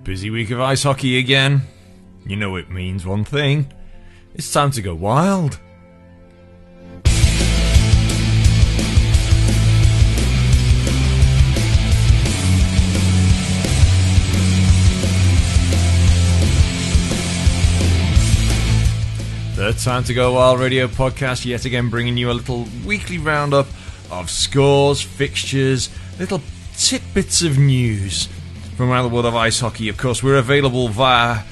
Busy week of ice hockey again. You know it means one thing. It's time to go wild. The Time to Go Wild radio podcast, yet again bringing you a little weekly roundup of scores, fixtures, little tidbits of news from around the world of ice hockey. Of course, we're available via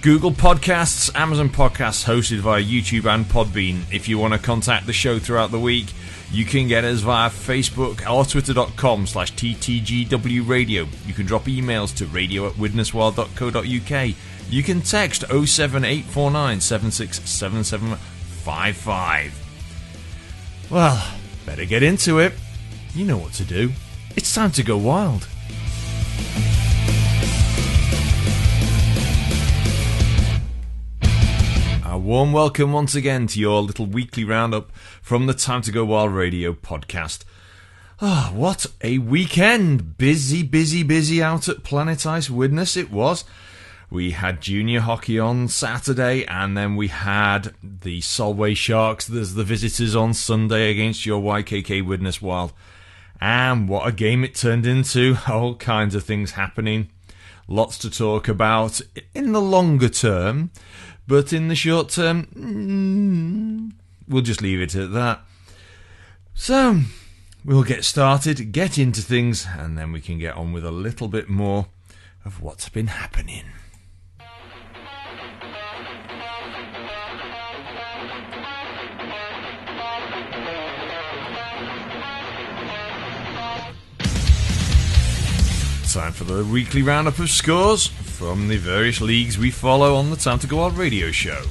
Google Podcasts, Amazon Podcasts, hosted via YouTube and Podbean. If you want to contact the show throughout the week, you can get us via Facebook or twitter.com/TTGW radio. You can drop emails to radio@widneswild.co.uk. You can text 07849 767755. Well, better get into it. You know what to do. It's time to go wild. A warm welcome once again to your little weekly roundup from the Time to Go Wild radio podcast. What a weekend! Busy out at Planet Ice Widnes it was. We had junior hockey on Saturday, and then we had the Solway Sharks as the visitors on Sunday against your YKK Widnes Wild. And what a game it turned into. All kinds of things happening. Lots to talk about in the longer term. But in the short term, we'll just leave it at that. So, we'll get started, get into things, and then we can get on with a little bit more of what's been happening. Time for the weekly roundup of scores from the various leagues we follow on the Time to Go Wild radio show.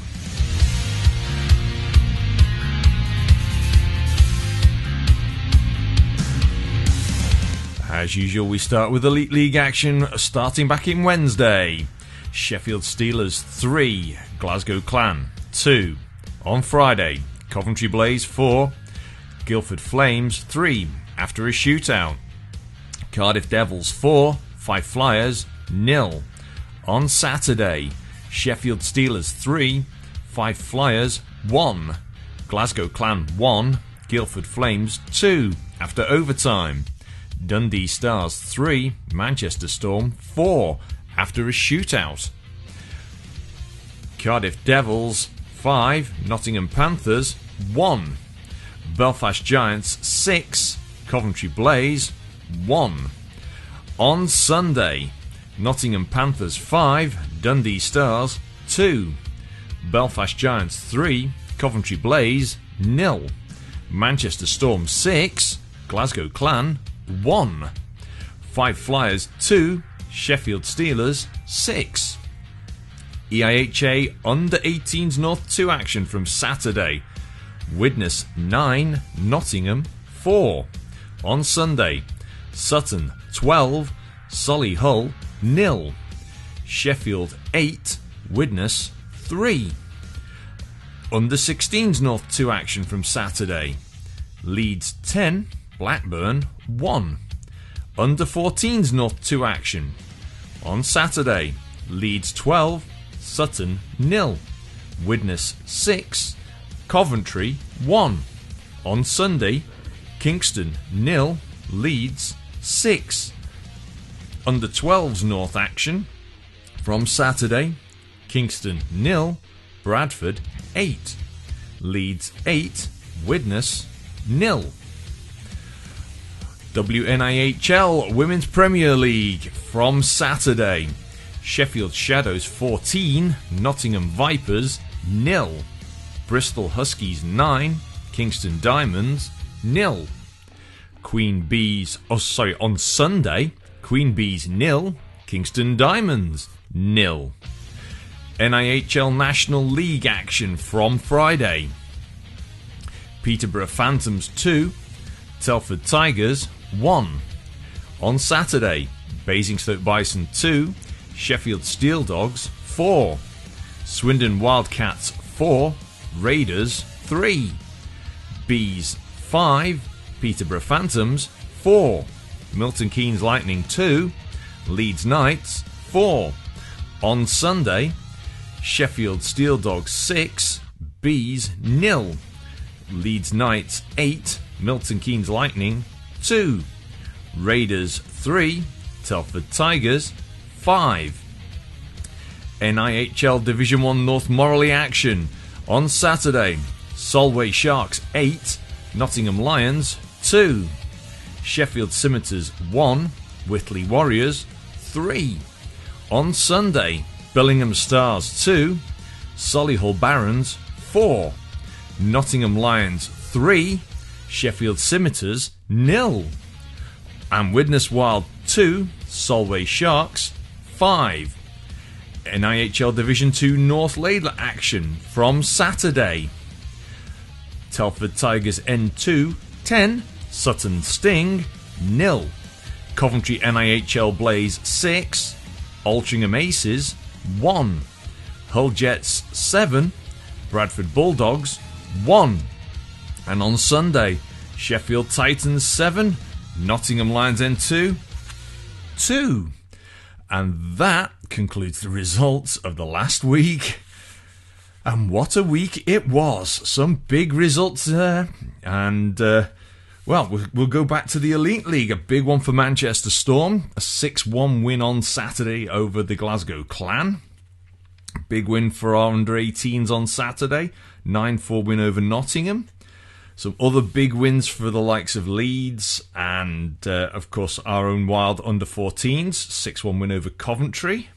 As usual, we start with Elite League action starting back in Wednesday. Sheffield Steelers 3, Glasgow Clan 2. On Friday, Coventry Blaze 4, Guildford Flames 3 after a shootout. Cardiff Devils 4, Fife Flyers 0. On Saturday, Sheffield Steelers 3, Fife Flyers 1. Glasgow Clan 1, Guildford Flames 2 after overtime. Dundee Stars 3, Manchester Storm 4 after a shootout. Cardiff Devils 5, Nottingham Panthers 1. Belfast Giants 6, Coventry Blaze 1. On Sunday, Nottingham Panthers 5, Dundee Stars 2. Belfast Giants 3, Coventry Blaze 0. Manchester Storm 6, Glasgow Clan 1. Fife Flyers 2, Sheffield Steelers 6. EIHA Under-18s North 2 action from Saturday. Widnes 9, Nottingham 4. On Sunday, Sutton 12, Solihull 0. Sheffield 8, Widnes 3. Under-16s North 2 action from Saturday. Leeds 10, Blackburn 1. Under-14s North 2 action. On Saturday, Leeds 12, Sutton 0. Widnes 6, Coventry 1. On Sunday, Kingston 0, Leeds 6. Under-12s North action from Saturday, Kingston 0, Bradford 8. Leeds 8, Widnes 0. WNIHL Women's Premier League from Saturday. Sheffield Shadows 14, Nottingham Vipers 0. Bristol Huskies 9, Kingston Diamonds 0. On Sunday, Queen Bees 0, Kingston Diamonds 0. NIHL National League action from Friday. Peterborough Phantoms 2, Telford Tigers 1. On Saturday, Basingstoke Bison 2, Sheffield Steel Dogs 4. Swindon Wildcats 4, Raiders 3. Bees 5, Peterborough Phantoms 4. Milton Keynes Lightning 2, Leeds Knights 4. On Sunday, Sheffield Steel Dogs 6, Bees 0. Leeds Knights 8, Milton Keynes Lightning 2. Raiders 3, Telford Tigers 5. NIHL Division 1 North Morley action. On Saturday, Solway Sharks 8, Nottingham Lions 2. Sheffield Scimitars 1, Whitley Warriors 3. On Sunday, Billingham Stars 2, Solihull Barons 4. Nottingham Lions 3, Sheffield Scimitars 0. And Widnes Wild 2, Solway Sharks 5. NIHL Division 2 North Laidler action from Saturday. Telford Tigers N2 10, Sutton Sting 0. Coventry NIHL Blaze 6, Altrincham Aces 1. Hull Jets 7, Bradford Bulldogs 1. And on Sunday, Sheffield Titans 7, Nottingham Lions N2 2. And that concludes the results of the last week. And what a week it was. Some big results there. And, we'll go back to the Elite League. A big one for Manchester Storm. A 6-1 win on Saturday over the Glasgow Clan. Big win for our under-18s on Saturday. 9-4 win over Nottingham. Some other big wins for the likes of Leeds and, of course, our own Wild under-14s. 6-1 win over Coventry.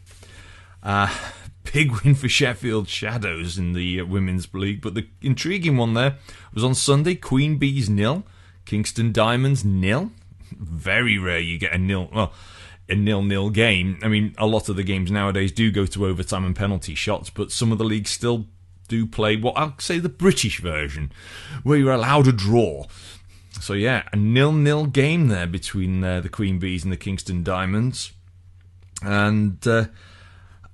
Big win for Sheffield Shadows in the Women's League. But the intriguing one there was on Sunday. Queen Bees 0, Kingston Diamonds 0. Very rare you get a 0-0 game. I mean, a lot of the games nowadays do go to overtime and penalty shots, but some of the leagues still do play what I'll say the British version, where you're allowed a draw. So yeah, a 0-0 game there between the Queen Bees and the Kingston Diamonds. And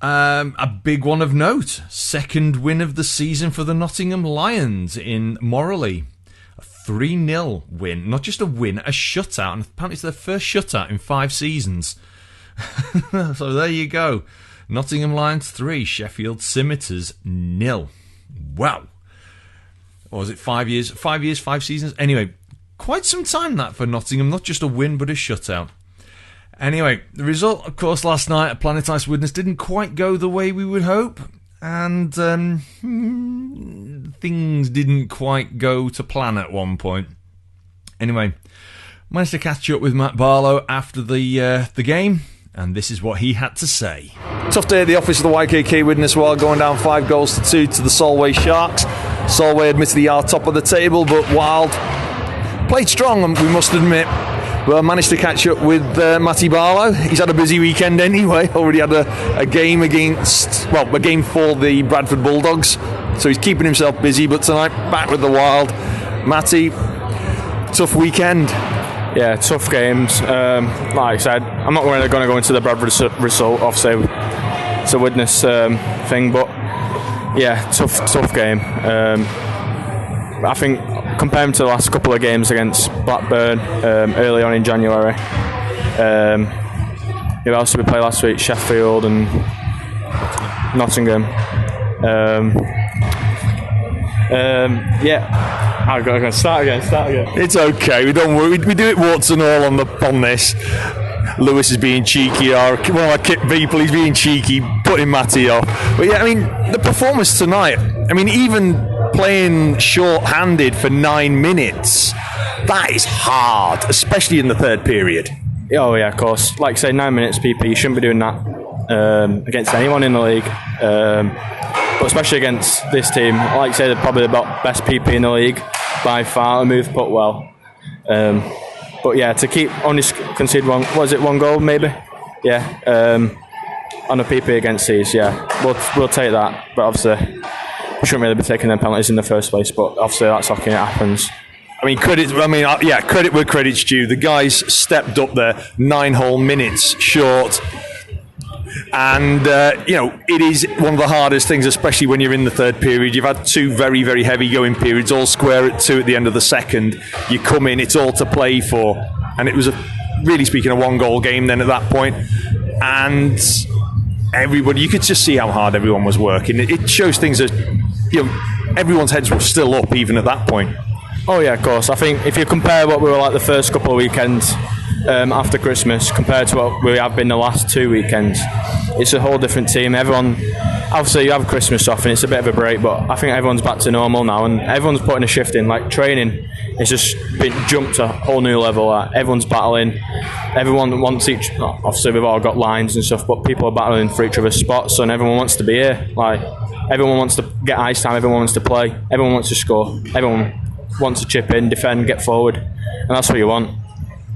a big one of note, second win of the season for the Nottingham Lions in Morley. A 3-0 win, not just a win, a shutout, and apparently it's their first shutout in 5 seasons. So there you go. Nottingham Lions 3, Sheffield Scimitars 0. Wow. Or was it 5 years? 5 years, 5 seasons? Anyway, quite some time that for Nottingham. Not just a win, but a shutout. Anyway, the result, of course, last night at Planet Ice Widnes didn't quite go the way we would hope. And things didn't quite go to plan at one point. Anyway, managed to catch up with Matt Barlow after the game. And this is what he had to say. Tough day at the office of the YKK Widnes Wild, going down 5-2 to the Solway Sharks. Solway admittedly are top of the table, but Wild played strong, we must admit. But I managed to catch up with Matty Barlow. He's had a busy weekend anyway. Already had a game a game for the Bradford Bulldogs. So he's keeping himself busy, but tonight back with the Wild. Matty, tough weekend. Yeah, tough games. Like I said, I'm not going to go into the Bradford result, obviously it's a Widnes thing, but yeah, tough game. I think compared to the last couple of games against Blackburn early on in January, who else did we play last week? Sheffield and Nottingham. I'm going to start again. It's okay, we don't worry. We do it warts and all on this. Lewis is being cheeky, or one of our kit people, he's being cheeky, putting Matty off. But yeah, I mean, the performance tonight, I mean, even playing short-handed for 9 minutes, that is hard, especially in the third period. Oh yeah, of course. Like I say, 9 minutes PP, you shouldn't be doing that against anyone in the league. But especially against this team, like I say, they're probably the best PP in the league by far. Move put well. But yeah, to keep only concede one goal maybe? Yeah. On a PP against these, yeah. We'll take that. But obviously, we shouldn't really be taking them penalties in the first place. But obviously, that's hockey, it happens. I mean, credit where credit's due. The guys stepped up there 9 whole minutes short. And, it is one of the hardest things, especially when you're in the third period. You've had 2 very, very heavy going periods, all square at 2 at the end of the second. You come in, it's all to play for. And it was, really speaking, a 1-goal game then at that point. And everybody, you could just see how hard everyone was working. It shows things that, everyone's heads were still up even at that point. Oh yeah, of course. I think if you compare what we were like the first couple of weekends after Christmas compared to what we have been the last 2 weekends, it's a whole different team. Everyone, obviously you have Christmas off and it's a bit of a break, but I think everyone's back to normal now and everyone's putting a shift in. Like training, it's just been jumped to a whole new level. Like, everyone's battling. Everyone wants each. Obviously we've all got lines and stuff, but people are battling for each other's spots, and everyone wants to be here. Like everyone wants to get ice time. Everyone wants to play. Everyone wants to score. Everyone wants to chip in, defend, get forward, and that's what you want.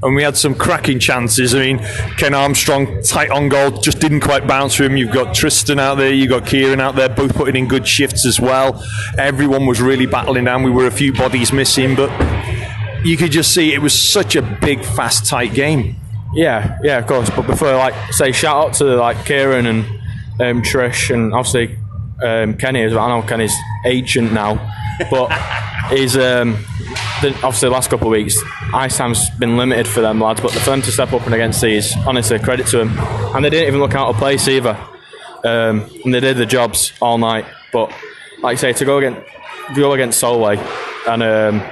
And we had some cracking chances. I mean, Ken Armstrong, tight on goal, just didn't quite bounce for him. You've got Tristan out there, you've got Kieran out there, both putting in good shifts as well. Everyone was really battling down. We were a few bodies missing, but you could just see it was such a big, fast, tight game. Yeah, of course. But before, say, shout out to Kieran and Trish, and obviously Kenny as well. I know Kenny's ancient now, but he's obviously the last couple of weeks, ice time's been limited for them lads, but for them to step up and against these, honestly, credit to them. And they didn't even look out of place either. And they did the jobs all night. But like I say, to go against Solway, and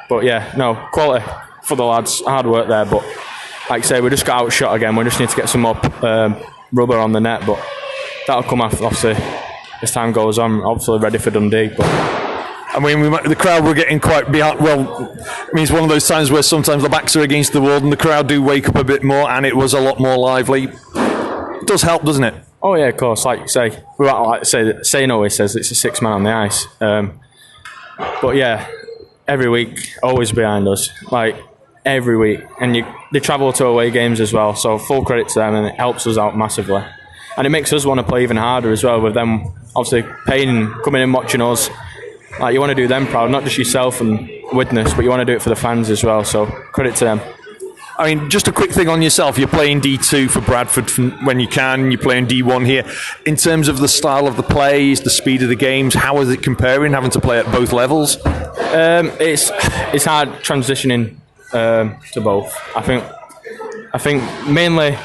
but yeah, no, quality for the lads, hard work there. But like I say, we just got outshot again. We just need to get some more rubber on the net, but that'll come after, obviously, as time goes on. Obviously ready for Dundee, but I mean, the crowd were getting quite behind. Well, I mean, it's one of those times where sometimes the backs are against the wall and the crowd do wake up a bit more, and it was a lot more lively. It does help, doesn't it? Oh yeah, of course. Like you say, Shane always says it's a 6 man on the ice. But yeah, every week, always behind us. Like every week, and they travel to away games as well. So full credit to them, and it helps us out massively. And it makes us want to play even harder as well, with them obviously paying and coming in watching us. Like, you want to do them proud, not just yourself and Widnes, but you want to do it for the fans as well. So credit to them. I mean, just a quick thing on yourself. You're playing D2 for Bradford when you can. You're playing D1 here. In terms of the style of the plays, the speed of the games, how is it comparing, having to play at both levels? It's hard transitioning to both. I think mainly,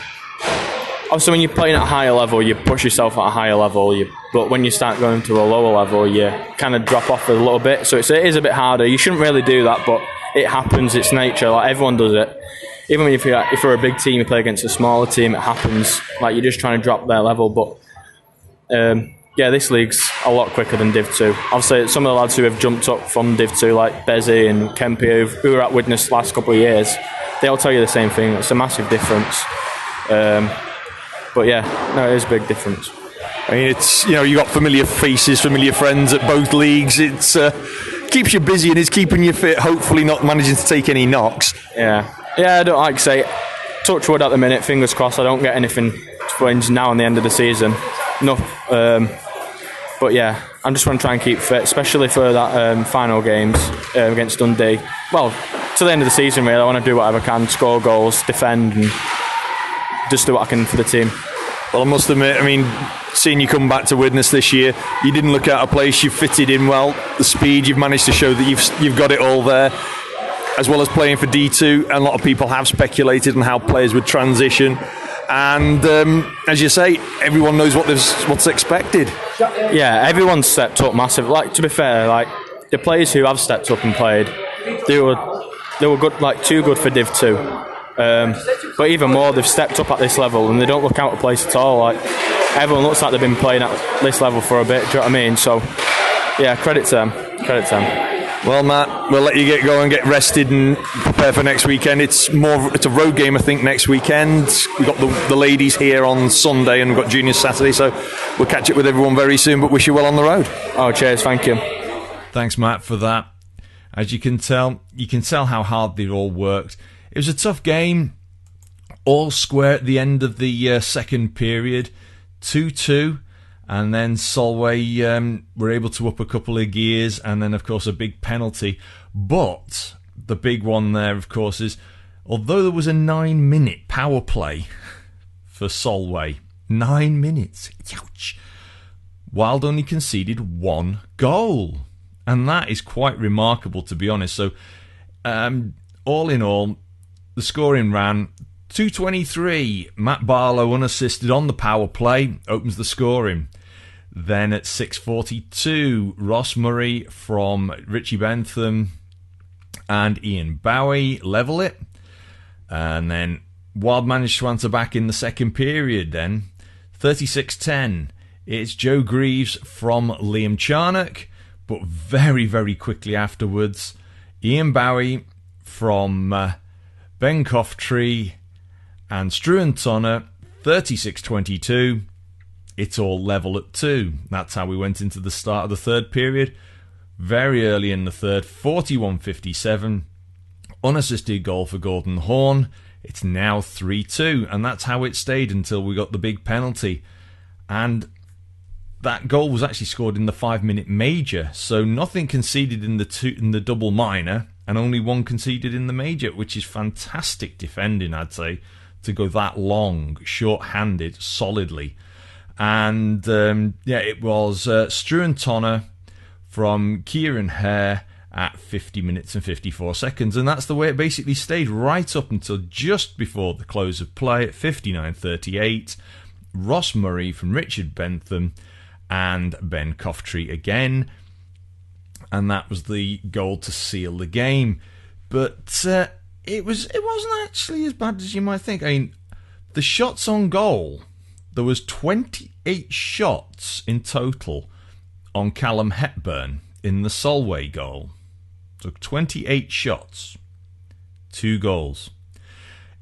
obviously when you're playing at a higher level, you push yourself at a higher level. But when you start going to a lower level, you kind of drop off a little bit. So it is a bit harder. You shouldn't really do that, but it happens. It's nature. Like, everyone does it. Even if you're a big team, you play against a smaller team, it happens. Like, you're just trying to drop their level. But yeah, this league's a lot quicker than Div 2. Obviously, some of the lads who have jumped up from Div 2, like Bezzy and Kempy, who were at Widnes the last couple of years, they'll tell you the same thing. It's a massive difference. But yeah, no, it is a big difference. I mean, it's, you got familiar faces, familiar friends at both leagues. It's keeps you busy and it's keeping you fit. Hopefully, not managing to take any knocks. Yeah. I don't like to say touch wood at the minute. Fingers crossed. I don't get anything twins now on the end of the season. No. But yeah, I'm just going to try and keep fit, especially for that final games against Dundee. Well, to the end of the season, really. I want to do whatever I can, score goals, defend, and just do what I can for the team. Well, I must admit, I mean, seeing you come back to Widnes this year, you didn't look out of place. You've fitted in well. The speed, you've managed to show that you've got it all there, as well as playing for D2. And a lot of people have speculated on how players would transition. And as you say, everyone knows what's expected. Yeah, everyone's stepped up massive. Like, to be fair, like the players who have stepped up and played, they were good, like too good for Div 2. But even more, they've stepped up at this level and they don't look out of place at all. Like, everyone looks like they've been playing at this level for a bit. Do you know what I mean? So, yeah, credit to them. Well, Matt, we'll let you get going, get rested, and prepare for next weekend. It's a road game, I think, next weekend. We've got the ladies here on Sunday, and we've got juniors Saturday. So we'll catch up with everyone very soon. But wish you well on the road. Oh, cheers! Thank you. Thanks, Matt, for that. As you can tell how hard they all worked. It was a tough game, all square at the end of the second period, 2-2, and then Solway were able to up a couple of gears, and then, of course, a big penalty. But the big one there, of course, is although there was a 9-minute power play for Solway, 9 minutes, ouch, Wild only conceded 1 goal. And that is quite remarkable, to be honest. So, all in all, the scoring ran 2:23, Matt Barlow unassisted on the power play, opens the scoring. Then at 6:42, Ross Murray from Richie Bentham and Ian Bowie level it. And then Wild managed to answer back in the second period then. 36-10, it's Joe Greaves from Liam Charnock, but very, very quickly afterwards, Ian Bowie from Ben Coftree and Struan Tonner, 36-22. It's all level at 2. That's how we went into the start of the third period. Very early in the third, 41-57. Unassisted goal for Gordon Horn. It's now 3-2, and that's how it stayed until we got the big penalty. And that goal was actually scored in the 5-minute major, so nothing conceded in the double minor, and only one conceded in the major, which is fantastic defending, I'd say, to go that long, short-handed, solidly. And it was Struan Tonner from Kieran Hare at 50 minutes and 54 seconds, and that's the way it basically stayed right up until just before the close of play at 59:38. Ross Murray from Richard Bentham and Ben Coftree again, and that was the goal to seal the game. But it wasn't actually as bad as you might think. I mean, the shots on goal, there was 28 shots in total on Callum Hepburn in the Solway goal. So 28 shots, 2 goals.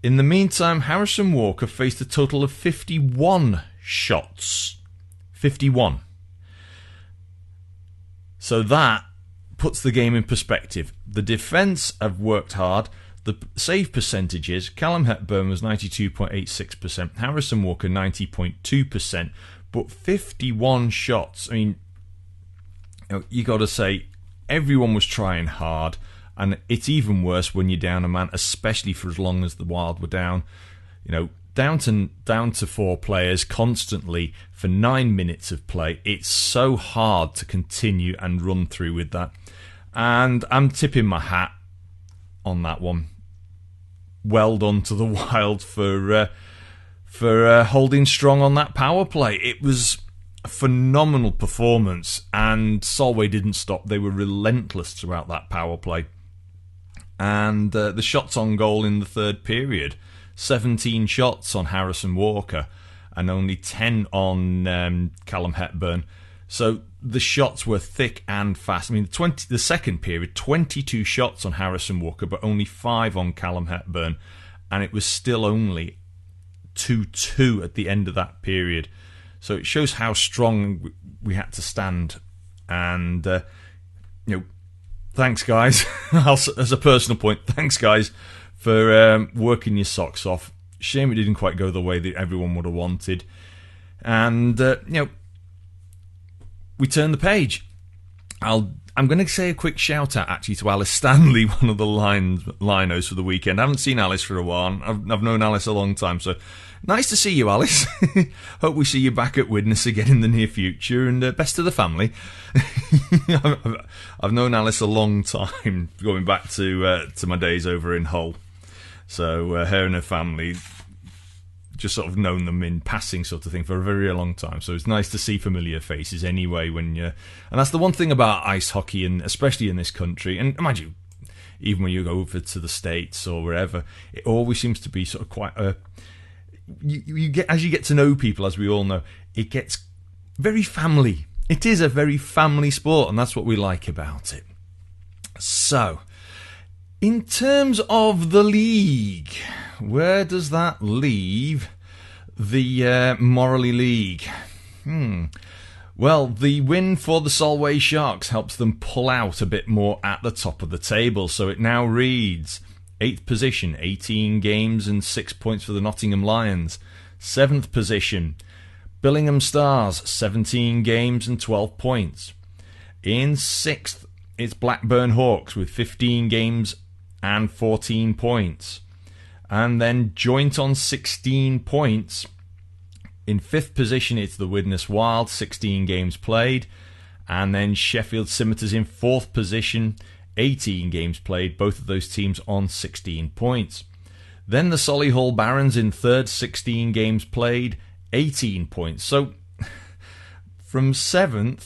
In the meantime, Harrison Walker faced a total of 51 shots. 51. So that puts the game in perspective. The defence have worked hard. The save percentages, Callum Hepburn was 92.86%, Harrison Walker 90.2%, but 51 shots. I mean, you got to say, everyone was trying hard, and it's even worse when you're down a man, especially for as long as the Wild were down. You know, down to 4 players constantly for 9 minutes of play. It's so hard to continue and run through with that. And I'm tipping my hat on that one. Well done to the Wild for holding strong on that power play. It was a phenomenal performance, and Solway didn't stop. They were relentless throughout that power play. And the shots on goal in the third period, 17 shots on Harrison Walker and only 10 on Callum Hepburn. So the shots were thick and fast. I mean, the second period, 22 shots on Harrison Walker, but only 5 on Callum Hepburn. And it was still only 2-2 at the end of that period. So it shows how strong we had to stand. And, thanks, guys. As a personal point, thanks, guys, for working your socks off. Shame it didn't quite go the way that everyone would have wanted. And, we turn the page. I'm going to say a quick shout out actually to Alice Stanley, one of the linos for the weekend. I haven't seen Alice for a while. I've known Alice a long time, so nice to see you, Alice. Hope we see you back at Widnes again in the near future, and best to the family. I've known Alice a long time, going back to my days over in Hull. So her and her family, just sort of known them in passing sort of thing for a very long time. So it's nice to see familiar faces anyway and that's the one thing about ice hockey, and especially in this country, and mind you, even when you go over to the States or wherever, it always seems to be sort of quite you get, as you get to know people, as we all know, it gets very family. It is a very family sport, and that's what we like about it. So, in terms of the league, where does that leave the Morley League? Well, the win for the Solway Sharks helps them pull out a bit more at the top of the table, so it now reads 8th position, 18 games and 6 points for the Nottingham Lions. 7th position, Billingham Stars, 17 games and 12 points. In 6th, it's Blackburn Hawks with 15 games and 14 points. And then joint on 16 points. In 5th position, it's the Widnes Wild, 16 games played. And then Sheffield Scimitars in 4th position, 18 games played. Both of those teams on 16 points. Then the Solihull Barons in third, 16 games played, 18 points. So from 7th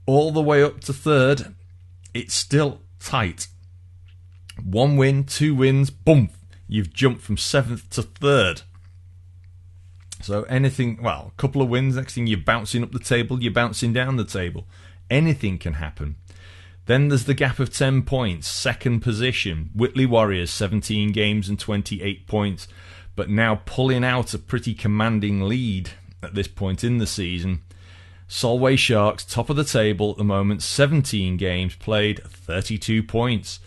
all the way up to 3rd, it's still tight. 1 win, 2 wins, boom, you've jumped from 7th to 3rd. So anything, well, a couple of wins, next thing you're bouncing up the table, you're bouncing down the table. Anything can happen. Then there's the gap of 10 points, second position. Whitley Warriors, 17 games and 28 points, but now pulling out a pretty commanding lead at this point in the season. Solway Sharks, top of the table at the moment, 17 games played, 32 points.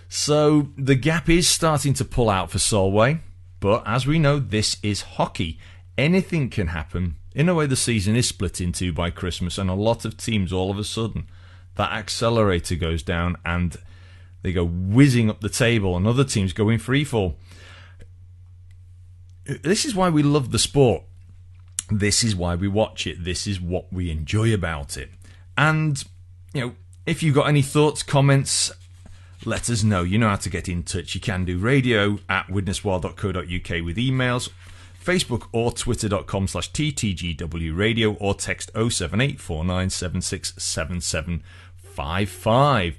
So the gap is starting to pull out for Solway, but as we know, this is hockey. Anything can happen. In a way, the season is split in two by Christmas, and a lot of teams, all of a sudden, that accelerator goes down and they go whizzing up the table, and other teams go in free fall. This is why we love the sport. This is why we watch it. This is what we enjoy about it. And, if you've got any thoughts, comments, let us know. You know how to get in touch. You can do radio@widnesworld.co.uk with emails, Facebook or twitter.com/TTGW radio, or text 07849767755.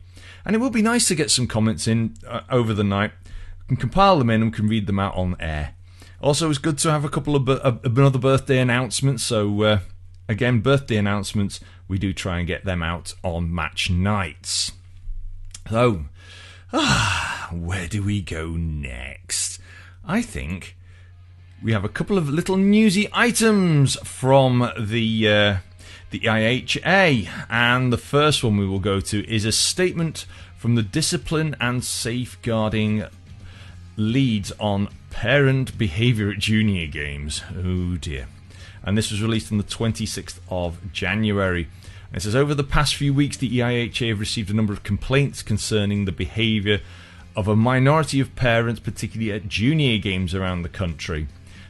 And it will be nice to get some comments in over the night. We can compile them in and we can read them out on air. Also, it's good to have a couple of another birthday announcements. So, again, birthday announcements, we do try and get them out on match nights. So, where do we go next? I think we have a couple of little newsy items from the IHA, and the first one we will go to is a statement from the Discipline and Safeguarding Leads on Parent Behaviour at Junior Games. Oh dear. And this was released on the 26th of January. It says, over the past few weeks, the EIHA have received a number of complaints concerning the behaviour of a minority of parents, particularly at junior games around the country.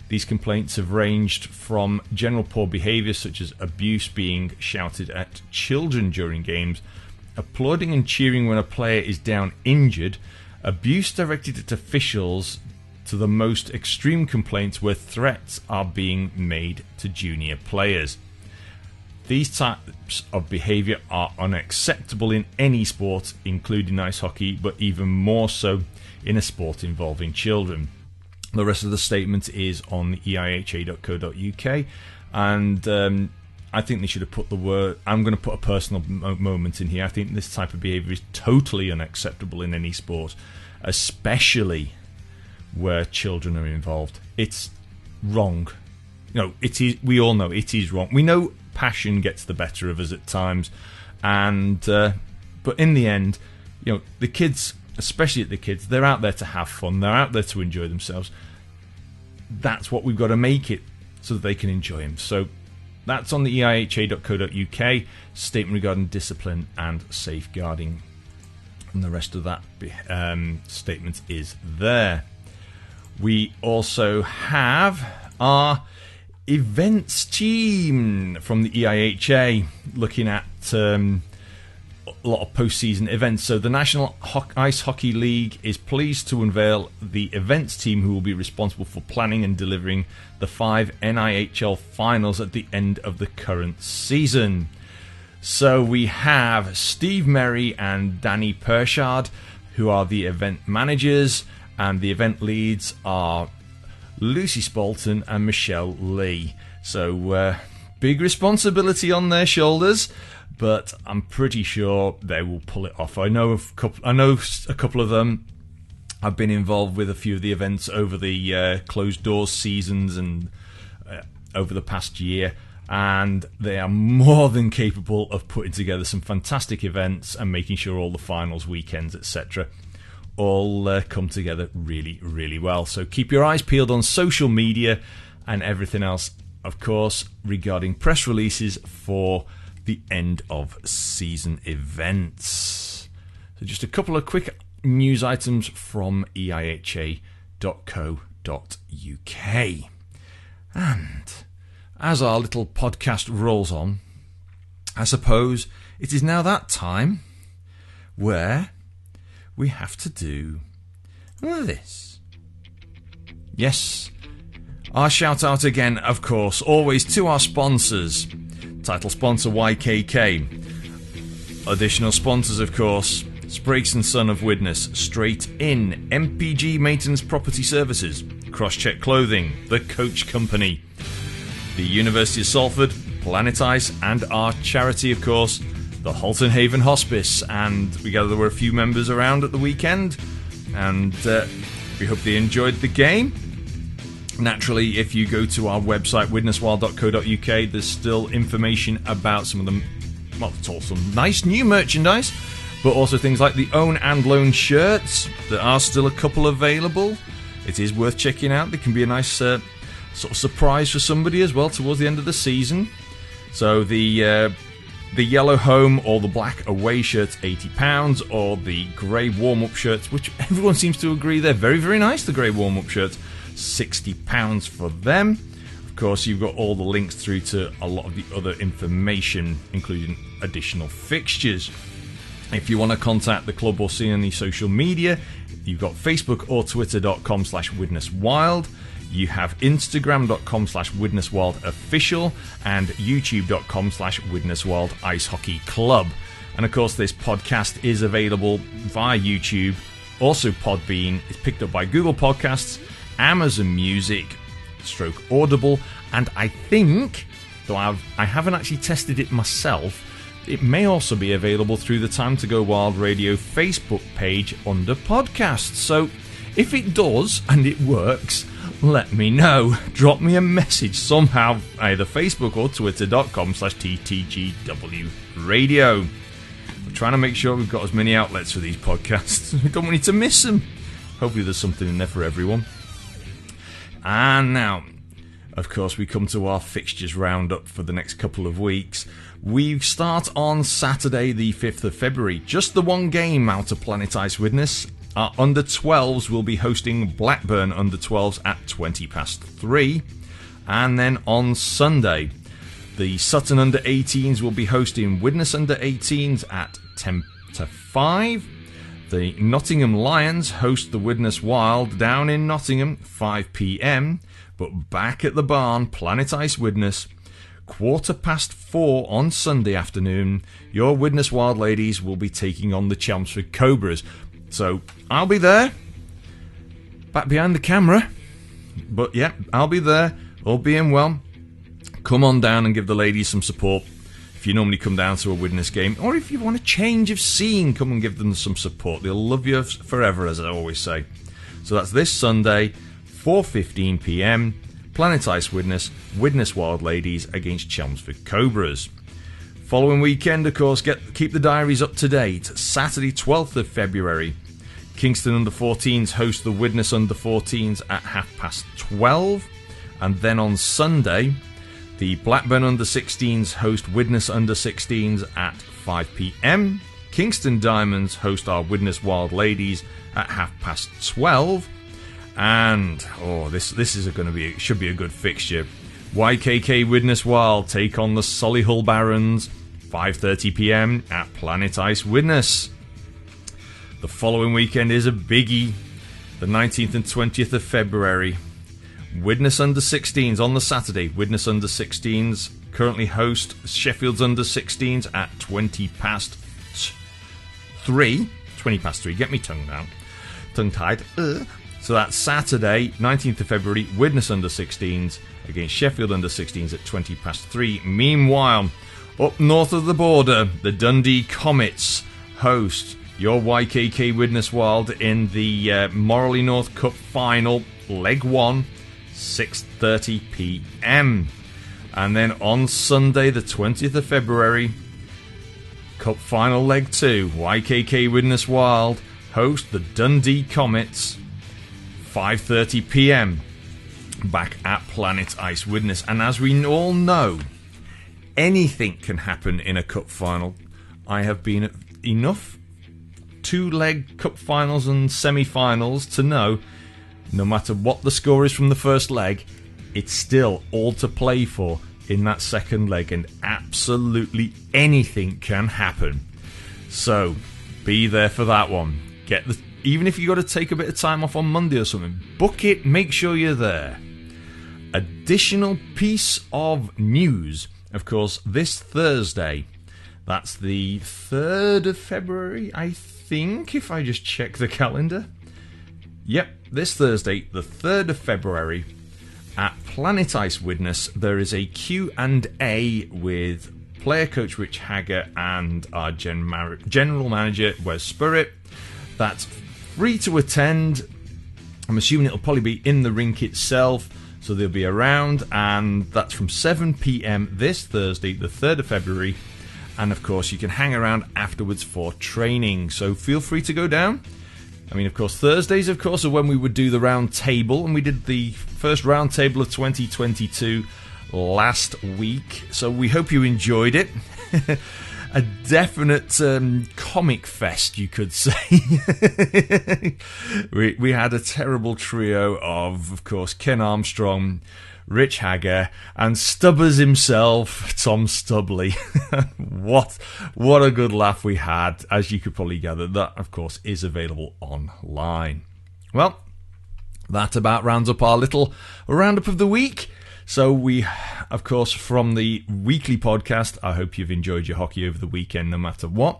These complaints have ranged from general poor behaviour, such as abuse being shouted at children during games, applauding and cheering when a player is down injured, abuse directed at officials, to the most extreme complaints where threats are being made to junior players. These types of behaviour are unacceptable in any sport, including ice hockey, but even more so in a sport involving children. The rest of the statement is on the eiha.co.uk, and I think they should have put the word. I'm going to put a personal moment in here. I think this type of behaviour is totally unacceptable in any sport, especially where children are involved. It's wrong. It is. We all know it is wrong. We know passion gets the better of us at times, and but in the end, the kids, especially the kids, they're out there to have fun. They're out there to enjoy themselves. That's what we've got to make it so that they can enjoy them. So that's on the eiha.co.uk statement regarding discipline and safeguarding, and the rest of that statement is there. We also have our events team from the EIHA looking at a lot of postseason events. So the National Ice Hockey League is pleased to unveil the events team who will be responsible for planning and delivering the 5 NIHL finals at the end of the current season. So we have Steve Merry and Danny Pershard, who are the event managers, and the event leads are Lucy Spalton and Michelle Lee. So big responsibility on their shoulders, but I'm pretty sure they will pull it off. I know a couple of them. I've been involved with a few of the events over the closed doors seasons and over the past year, and they are more than capable of putting together some fantastic events and making sure all the finals, weekends, etc. all come together really, really well. So keep your eyes peeled on social media and everything else, of course, regarding press releases for the end of season events. So just a couple of quick news items from eiha.co.uk. And as our little podcast rolls on, I suppose it is now that time where we have to do this. Yes. Our shout out again, of course, always to our sponsors. Title sponsor YKK. Additional sponsors, of course, Spriggs & Son of Widnes, Straight In, MPG Maintenance Property Services, Crosscheck Clothing, The Coach Company, the University of Salford, Planet Ice, and our charity, of course, the Halton Haven Hospice. And we gather there were a few members around at the weekend, and we hope they enjoyed the game. Naturally, if you go to our website, widneswild.co.uk, there's still information about some of them. Well, it's all some nice new merchandise, but also things like the Own and Loan shirts. There are still a couple available. It is worth checking out. They can be a nice sort of surprise for somebody as well towards the end of the season. So the yellow home or the black away shirts, £80, or the grey warm-up shirts, which everyone seems to agree they're very, very nice, the grey warm-up shirts, £60 for them. Of course, you've got all the links through to a lot of the other information, including additional fixtures. If you want to contact the club or see any social media, you've got Facebook or Twitter.com/WidnesWild. You have Instagram.com/WidnesWildOfficial and YouTube.com/WidnesWild Ice Hockey Club. And of course, this podcast is available via YouTube. Also, Podbean is picked up by Google Podcasts, Amazon Music, Audible, and I think, though I haven't actually tested it myself, it may also be available through the Time to Go Wild Radio Facebook page under podcasts. So if it does and it works, let me know. Drop me a message somehow, either Facebook or Twitter.com/TTGW Radio. We're trying to make sure we've got as many outlets for these podcasts. We don't want you to miss them. Hopefully there's something in there for everyone. And now, of course, we come to our fixtures roundup for the next couple of weeks. We start on Saturday, the 5th of February. Just the one game out of Planet Ice Widnes. Our under-12s will be hosting Blackburn under-12s at 3:20. And then on Sunday, the Sutton under-18s will be hosting Widnes under-18s at 10:05. The Nottingham Lions host the Widnes Wild down in Nottingham, 5 p.m. But back at the barn, Planet Ice Widnes, 4:15 on Sunday afternoon, your Widnes Wild ladies will be taking on the Chelmsford Cobras. So I'll be there, back behind the camera. But yeah, I'll be there, all being well. Come on down and give the ladies some support. If you normally come down to a Widnes game, or if you want a change of scene, come and give them some support. They'll love you forever, as I always say. So that's this Sunday, 4:15 p.m, Planet Ice Widnes, Widnes Wild Ladies against Chelmsford Cobras. Following weekend, of course, keep the diaries up to date. Saturday, 12th of February, Kingston under-14s host the Widnes under-14s at 12:30. And then on Sunday, the Blackburn under-16s host Widnes under-16s at 5 p.m. Kingston Diamonds host our Widnes Wild Ladies at 12:30. And this is should be a good fixture. YKK Widnes Wild take on the Solihull Barons, 5:30 p.m. at Planet Ice Widnes. The following weekend is a biggie. The 19th and 20th of February. Widnes under-16s on the Saturday. Widnes under-16s currently host Sheffield's under-16s at 3:20. 3. Get me tongue-tied. So that's Saturday, 19th of February, Widnes under-16s against Sheffield under-16s at 3:20. Meanwhile, up north of the border, the Dundee Comets host your YKK Widnes Wild in the Morley North Cup Final, Leg 1, 6:30 p.m. And then on Sunday, the 20th of February, Cup Final Leg 2, YKK Widnes Wild host the Dundee Comets, 5:30 p.m. back at Planet Ice Widnes. And as we all know, anything can happen in a cup final. I have been at enough two-leg cup finals and semi-finals to know no matter what the score is from the first leg, it's still all to play for in that second leg, and absolutely anything can happen. So be there for that one. even if you got to take a bit of time off on Monday or something, book it, make sure you're there. Additional piece of news, of course, this Thursday, that's the 3rd of February, I think, if I just check the calendar. Yep, this Thursday, the 3rd of February, at Planet Ice Widnes, there is a Q&A with player coach Rich Hager and our general manager Wes Spurritt. That's free to attend. I'm assuming it'll probably be in the rink itself, so they'll be around, and that's from 7 p.m. this Thursday, the 3rd of February. And of course, you can hang around afterwards for training, so feel free to go down. I mean, of course, Thursdays, of course, are when we would do the round table, and we did the first round table of 2022 last week, so we hope you enjoyed it. A definite comic fest, you could say. we had a terrible trio of course, Ken Armstrong, Rich Hager, and Stubbers himself, Tom Stubley. What a good laugh we had, as you could probably gather. That, of course, is available online. Well, that about rounds up our little roundup of the week. So we, of course, from the weekly podcast, I hope you've enjoyed your hockey over the weekend no matter what.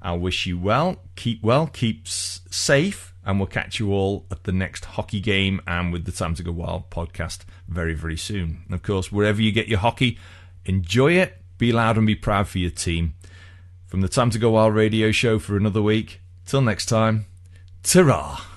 I wish you well, keep safe, and we'll catch you all at the next hockey game and with the Time to Go Wild podcast very, very soon. And of course, wherever you get your hockey, enjoy it, be loud and be proud for your team. From the Time to Go Wild radio show for another week, till next time, ta-ra!